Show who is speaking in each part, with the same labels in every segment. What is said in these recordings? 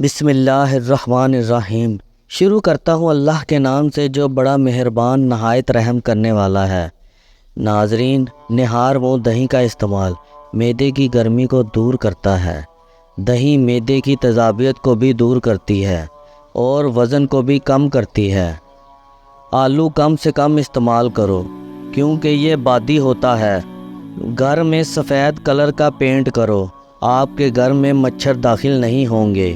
Speaker 1: بسم اللہ الرحمن الرحیم۔ شروع کرتا ہوں اللہ کے نام سے جو بڑا مہربان نہایت رحم کرنے والا ہے۔ ناظرین، نہار منہ دہی کا استعمال معدے کی گرمی کو دور کرتا ہے۔ دہی معدے کی تیزابیت کو بھی دور کرتی ہے اور وزن کو بھی کم کرتی ہے۔ آلو کم سے کم استعمال کرو کیونکہ یہ بادی ہوتا ہے۔ گھر میں سفید کلر کا پینٹ کرو، آپ کے گھر میں مچھر داخل نہیں ہوں گے۔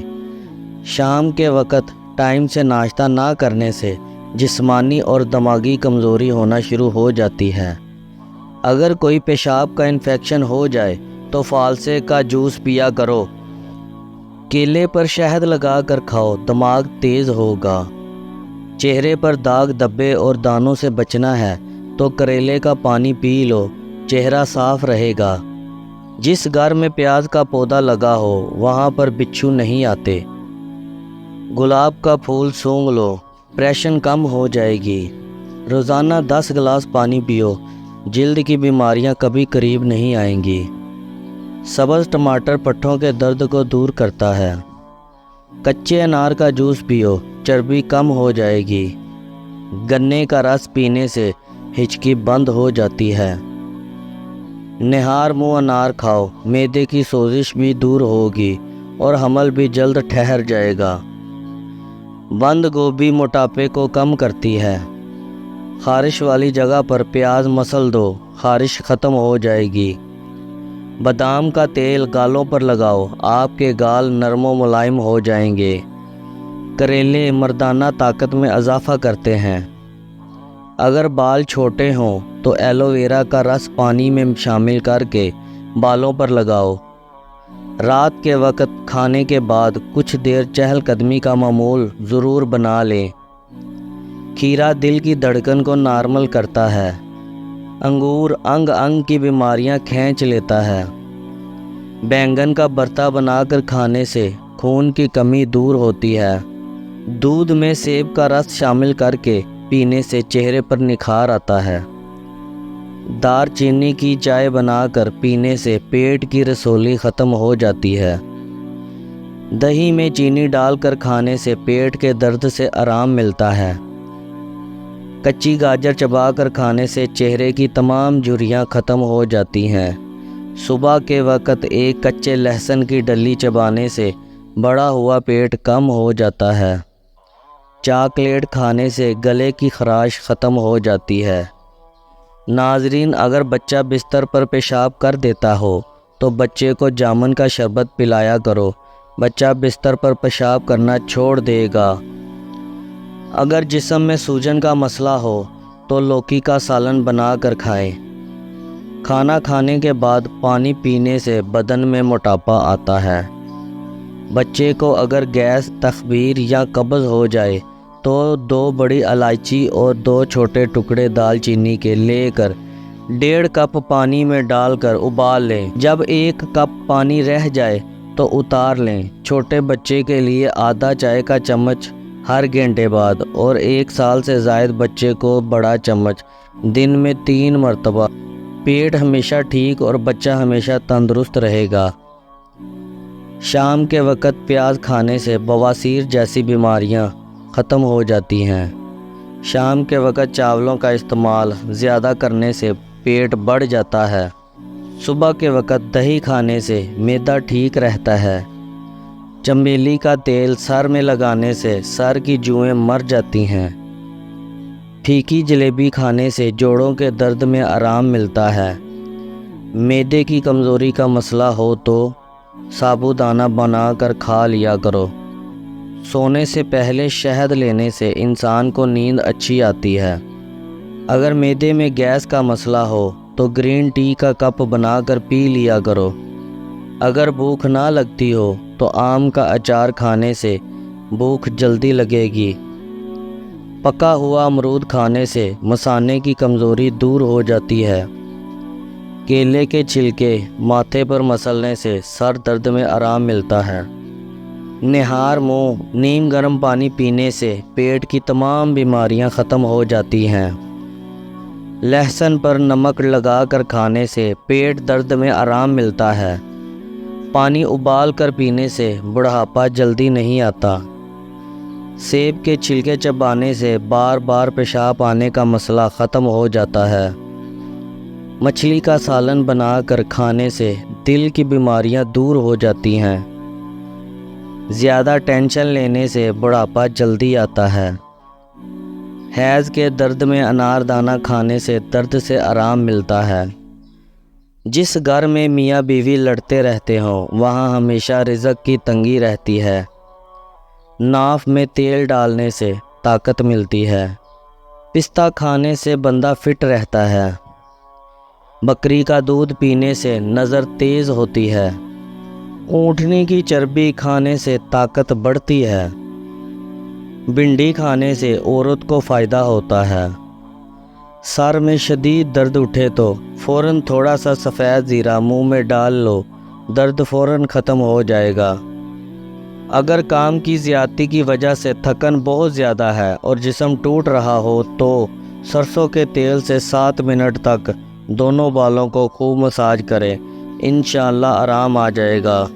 Speaker 1: شام کے وقت ٹائم سے ناشتہ نہ کرنے سے جسمانی اور دماغی کمزوری ہونا شروع ہو جاتی ہے۔ اگر کوئی پیشاب کا انفیکشن ہو جائے تو فالسے کا جوس پیا کرو۔ کیلے پر شہد لگا کر کھاؤ، دماغ تیز ہوگا۔ چہرے پر داغ دھبے اور دانوں سے بچنا ہے تو کریلے کا پانی پی لو، چہرہ صاف رہے گا۔ جس گھر میں پیاز کا پودا لگا ہو وہاں پر بچھو نہیں آتے۔ گلاب کا پھول سونگھ لو، پریشن کم ہو جائے گی۔ روزانہ 10 گلاس پانی پیو، جلد کی بیماریاں کبھی قریب نہیں آئیں گی۔ سبز ٹماٹر پٹھوں کے درد کو دور کرتا ہے۔ کچے انار کا جوس پیو، چربی کم ہو جائے گی۔ گنے کا رس پینے سے ہچکی بند ہو جاتی ہے۔ نہار منہ انار کھاؤ، معدے کی سوزش بھی دور ہوگی اور حمل بھی جلد ٹھہر جائے گا۔ بند گوبھی موٹاپے کو کم کرتی ہے۔ خارش والی جگہ پر پیاز مسل دو، خارش ختم ہو جائے گی۔ بادام کا تیل گالوں پر لگاؤ، آپ کے گال نرم و ملائم ہو جائیں گے۔ کریلے مردانہ طاقت میں اضافہ کرتے ہیں۔ اگر بال چھوٹے ہوں تو ایلو ویرا کا رس پانی میں شامل کر کے بالوں پر لگاؤ۔ رات کے وقت کھانے کے بعد کچھ دیر چہل قدمی کا معمول ضرور بنا لیں۔ کھیرا دل کی دھڑکن کو نارمل کرتا ہے۔ انگور انگ انگ کی بیماریاں کھینچ لیتا ہے۔ بینگن کا بھرتا بنا کر کھانے سے خون کی کمی دور ہوتی ہے۔ دودھ میں سیب کا رس شامل کر کے پینے سے چہرے پر نکھار آتا ہے۔ دار چینی کی چائے بنا کر پینے سے پیٹ کی رسولی ختم ہو جاتی ہے۔ دہی میں چینی ڈال کر کھانے سے پیٹ کے درد سے آرام ملتا ہے۔ کچی گاجر چبا کر کھانے سے چہرے کی تمام جھریاں ختم ہو جاتی ہیں۔ صبح کے وقت ایک کچے لہسن کی ڈلی چبانے سے بڑا ہوا پیٹ کم ہو جاتا ہے۔ چاکلیٹ کھانے سے گلے کی خراش ختم ہو جاتی ہے۔ ناظرین، اگر بچہ بستر پر پیشاب کر دیتا ہو تو بچے کو جامن کا شربت پلایا کرو، بچہ بستر پر پیشاب کرنا چھوڑ دے گا۔ اگر جسم میں سوجن کا مسئلہ ہو تو لوکی کا سالن بنا کر کھائیں۔ کھانا کھانے کے بعد پانی پینے سے بدن میں موٹاپا آتا ہے۔ بچے کو اگر گیس، تخمیر یا قبض ہو جائے تو 2 بڑی الائچی اور 2 چھوٹے ٹکڑے دال چینی کے لے کر 1.5 کپ پانی میں ڈال کر ابال لیں۔ جب 1 کپ پانی رہ جائے تو اتار لیں۔ چھوٹے بچے کے لیے آدھا چائے کا چمچ ہر گھنٹے بعد اور 1 سال سے زائد بچے کو بڑا چمچ دن میں 3 مرتبہ۔ پیٹ ہمیشہ ٹھیک اور بچہ ہمیشہ تندرست رہے گا۔ شام کے وقت پیاز کھانے سے بواسیر جیسی بیماریاں ختم ہو جاتی ہیں۔ شام کے وقت چاولوں کا استعمال زیادہ کرنے سے پیٹ بڑھ جاتا ہے۔ صبح کے وقت دہی کھانے سے معدہ ٹھیک رہتا ہے۔ چمیلی کا تیل سر میں لگانے سے سر کی جوئیں مر جاتی ہیں۔ پھیکی جلیبی کھانے سے جوڑوں کے درد میں آرام ملتا ہے۔ معدے کی کمزوری کا مسئلہ ہو تو سابودانہ بنا کر کھا لیا کرو۔ سونے سے پہلے شہد لینے سے انسان کو نیند اچھی آتی ہے۔ اگر معدے میں گیس کا مسئلہ ہو تو گرین ٹی کا کپ بنا کر پی لیا کرو۔ اگر بھوک نہ لگتی ہو تو آم کا اچار کھانے سے بھوک جلدی لگے گی۔ پکا ہوا امرود کھانے سے مثانے کی کمزوری دور ہو جاتی ہے۔ کیلے کے چھلکے ماتھے پر مسلنے سے سر درد میں آرام ملتا ہے۔ نہار منہ نیم گرم پانی پینے سے پیٹ کی تمام بیماریاں ختم ہو جاتی ہیں۔ لہسن پر نمک لگا کر کھانے سے پیٹ درد میں آرام ملتا ہے۔ پانی ابال کر پینے سے بڑھاپا جلدی نہیں آتا۔ سیب کے چھلکے چبانے سے بار بار پیشاب آنے کا مسئلہ ختم ہو جاتا ہے۔ مچھلی کا سالن بنا کر کھانے سے دل کی بیماریاں دور ہو جاتی ہیں۔ زیادہ ٹینشن لینے سے بڑھاپا جلدی آتا ہے۔ حیض کے درد میں انار دانہ کھانے سے درد سے آرام ملتا ہے۔ جس گھر میں میاں بیوی لڑتے رہتے ہوں وہاں ہمیشہ رزق کی تنگی رہتی ہے۔ ناف میں تیل ڈالنے سے طاقت ملتی ہے۔ پستہ کھانے سے بندہ فٹ رہتا ہے۔ بکری کا دودھ پینے سے نظر تیز ہوتی ہے۔ اونٹنی کی چربی کھانے سے طاقت بڑھتی ہے۔ بھنڈی کھانے سے عورت کو فائدہ ہوتا ہے۔ سر میں شدید درد اٹھے تو فوراً تھوڑا سا سفید زیرہ منہ میں ڈال لو، درد فوراً ختم ہو جائے گا۔ اگر کام کی زیادتی کی وجہ سے تھکن بہت زیادہ ہے اور جسم ٹوٹ رہا ہو تو سرسوں کے تیل سے 7 منٹ تک دونوں بالوں کو خوب مساج کریں، انشاءاللہ آرام آ جائے گا۔